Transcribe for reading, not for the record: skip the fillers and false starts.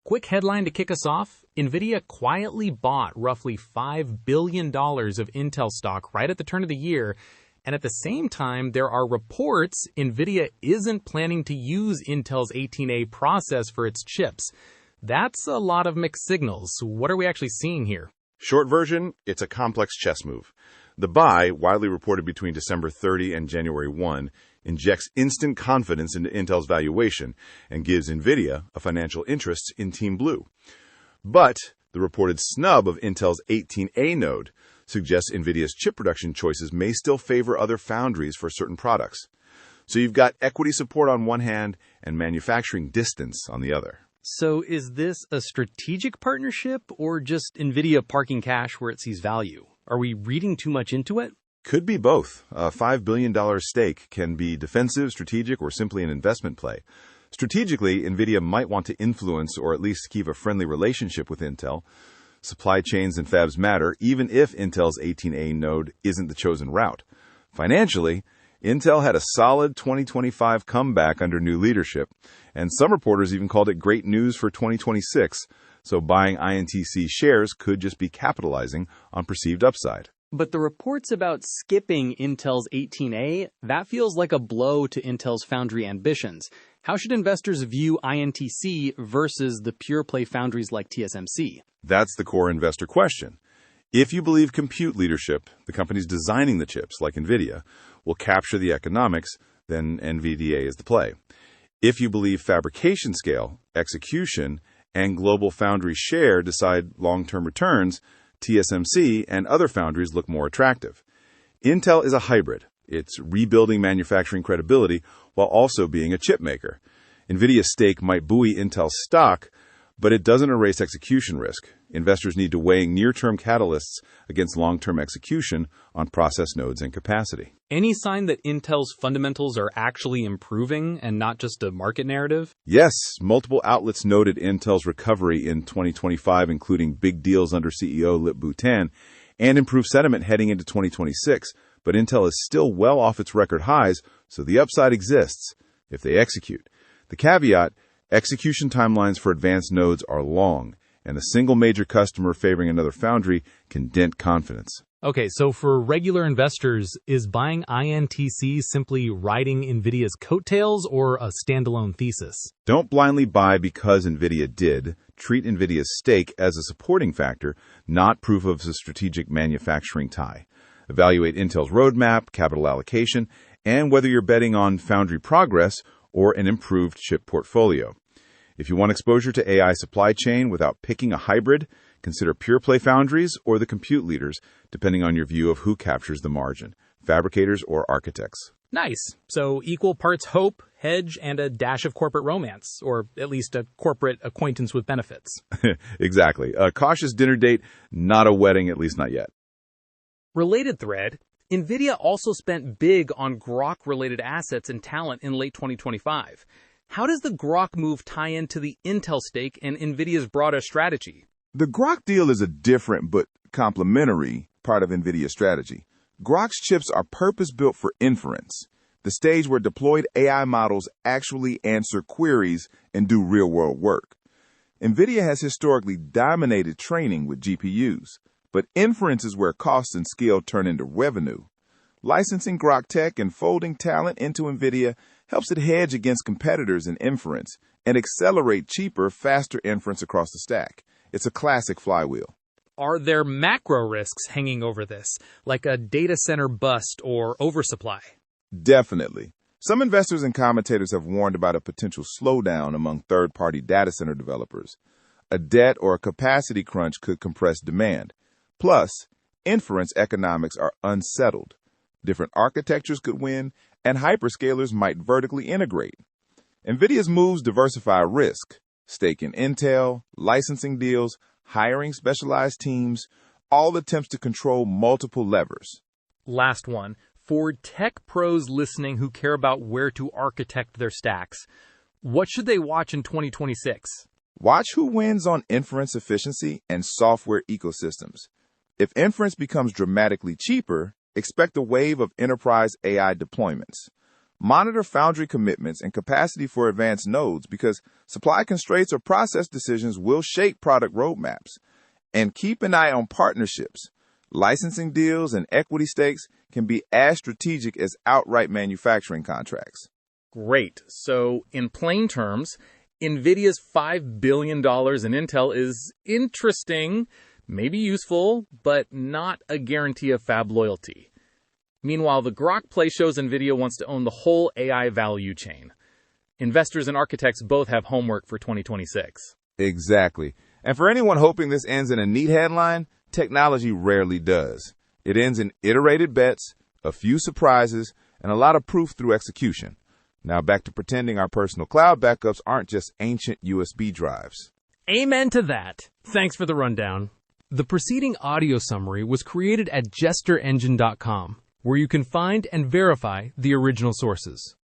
Quick headline to kick us off. Nvidia quietly bought roughly $5 billion of Intel stock right at the turn of the year. And at the same time, there are reports Nvidia isn't planning to use Intel's 18A process for its chips. That's a lot of mixed signals. What are we actually seeing here? Short version, it's a complex chess move. The buy, widely reported between December 30 and January 1, injects instant confidence into Intel's valuation and gives Nvidia a financial interest in Team Blue. But the reported snub of Intel's 18A node suggests Nvidia's chip production choices may still favor other foundries for certain products. So you've got equity support on one hand and manufacturing distance on the other. So is this a strategic partnership or just Nvidia parking cash where it sees value? Are we reading too much into it? Could be both. A $5 billion stake can be defensive, strategic, or simply an investment play. Strategically, Nvidia might want to influence or at least keep a friendly relationship with Intel. Supply chains and fabs matter, even if Intel's 18A node isn't the chosen route. Financially, Intel had a solid 2025 comeback under new leadership, and some reporters even called it great news for 2026, so buying INTC shares could just be capitalizing on perceived upside. But the reports about skipping Intel's 18A, that feels like a blow to Intel's foundry ambitions. How should investors view INTC versus the pure-play foundries like TSMC? That's the core investor question. If you believe compute leadership, the companies designing the chips, like Nvidia, will capture the economics, then NVDA is the play. If you believe fabrication scale, execution, and global foundry share decide long-term returns, TSMC and other foundries look more attractive. Intel is a hybrid. It's rebuilding manufacturing credibility while also being a chip maker. Nvidia's stake might buoy Intel's stock, but it doesn't erase execution risk. Investors need to weigh near-term catalysts against long-term execution on process nodes and capacity. Any sign that Intel's fundamentals are actually improving and not just a market narrative? Yes, multiple outlets noted Intel's recovery in 2025, including big deals under CEO Lip-Bu Tan and improved sentiment heading into 2026. But Intel is still well off its record highs, so the upside exists if they execute. The caveat: execution timelines for advanced nodes are long, and a single major customer favoring another foundry can dent confidence. Okay, so for regular investors, is buying INTC simply riding Nvidia's coattails or a standalone thesis? Don't blindly buy because Nvidia did. Treat Nvidia's stake as a supporting factor, not proof of a strategic manufacturing tie. Evaluate Intel's roadmap, capital allocation, and whether you're betting on foundry progress or an improved chip portfolio. If you want exposure to AI supply chain without picking a hybrid, consider pure-play foundries or the compute leaders, depending on your view of who captures the margin, fabricators or architects. Nice. So equal parts hope, hedge, and a dash of corporate romance, or at least a corporate acquaintance with benefits. Exactly. A cautious dinner date, not a wedding, at least not yet. Related thread, Nvidia also spent big on Groq-related assets and talent in late 2025. How does the Groq move tie into the Intel stake and Nvidia's broader strategy? The Groq deal is a different but complementary part of Nvidia's strategy. Groq's chips are purpose-built for inference, the stage where deployed AI models actually answer queries and do real-world work. Nvidia has historically dominated training with GPUs, but inference is where cost and skill turn into revenue. Licensing Groq Tech and folding talent into Nvidia helps it hedge against competitors in inference and accelerate cheaper, faster inference across the stack. It's a classic flywheel. Are there macro risks hanging over this, like a data center bust or oversupply? Definitely. Some investors and commentators have warned about a potential slowdown among third-party data center developers. A debt or a capacity crunch could compress demand. Plus, inference economics are unsettled. Different architectures could win, and hyperscalers might vertically integrate. Nvidia's moves diversify risk. Stake in Intel, licensing deals, hiring specialized teams, all attempts to control multiple levers. Last one. For tech pros listening who care about where to architect their stacks, what should they watch in 2026? Watch who wins on inference efficiency and software ecosystems. If inference becomes dramatically cheaper, expect a wave of enterprise AI deployments. Monitor foundry commitments and capacity for advanced nodes because supply constraints or process decisions will shape product roadmaps. And keep an eye on partnerships. Licensing deals and equity stakes can be as strategic as outright manufacturing contracts. Great. So, in plain terms, Nvidia's $5 billion in Intel is interesting, maybe useful, but not a guarantee of fab loyalty. Meanwhile, the Groq play shows Nvidia wants to own the whole AI value chain. Investors and architects both have homework for 2026. Exactly. And for anyone hoping this ends in a neat headline, technology rarely does. It ends in iterated bets, a few surprises, and a lot of proof through execution. Now back to pretending our personal cloud backups aren't just ancient USB drives. Amen to that. Thanks for the rundown. The preceding audio summary was created at jesterengine.com, where you can find and verify the original sources.